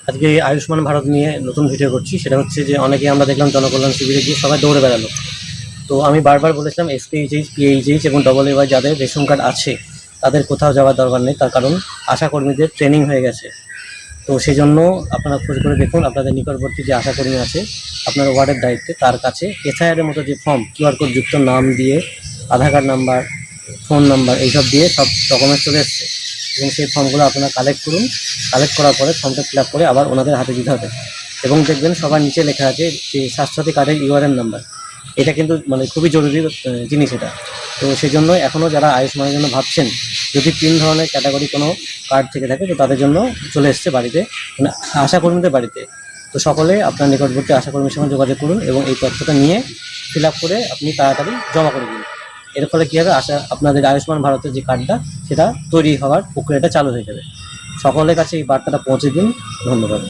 আজকে আয়ুষ্মান ভারত নিয়ে নতুন ভিডিও করছি। সেটা হচ্ছে যে অনেকেই আমরা দেখলাম জনকল্যাণ শিবিরে গিয়ে সবাই দৌড়ে বেড়ালো। তো আমি বারবার বলেছিলাম এসপিএইচএইচ, পিএইচএইচ এবং AA যাদের রেশন কার্ড আছে তাদের কোথাও যাওয়ার দরকার নেই, তার কারণ আশাকর্মীদের ট্রেনিং হয়ে গেছে। তো সেই জন্য আপনারা খোঁজ করে দেখুন আপনাদের নিকটবর্তী যে আশাকর্মী আছে আপনার ওয়ার্ডের দায়িত্বে, তার কাছে এসআইআর এর মতো যে ফর্ম কিউআর কোড যুক্ত নাম দিয়ে, আধার কার্ড নাম্বার, ফোন নাম্বার এইসব দিয়ে সব ডকুমেন্টস চলে এসছে, এবং সেই ফর্মগুলো আপনারা কালেক্ট করুন। কালেক্ট করার পরে ফর্মটা ফিল আপ করে আবার ওনাদের হাতে দিতে হবে। এবং দেখবেন সবার নিচে লেখা আছে যে স্বাস্থ্যসাথী কার্ডের ইউআরএন নাম্বার। এটা কিন্তু মানে খুবই জরুরি জিনিস এটা। তো সেই জন্য এখনও যারা আয়ুষ্মানের জন্য ভাবছেন, যদি 3 ধরনের ক্যাটাগরি কোনো কার্ড থেকে থাকে তো তাদের জন্য চলে এসছে বাড়িতে, মানে আশাকর্মীদের বাড়িতে। তো সকলে আপনার নিকটবর্তী আশাকর্মীর সঙ্গে যোগাযোগ করুন এবং এই তথ্যটা নিয়ে ফিল আপ করে আপনি তাড়াতাড়ি জমা করে দিন। এর ফলে কী হবে, আপনাদের আয়ুষ্মান ভারতের যে কার্ডটা সেটা তৈরি হওয়ার প্রক্রিয়াটা চালু হয়ে যাবে। সকলের কাছে এই বার্তাটা পৌঁছে দিন। ধন্যবাদ।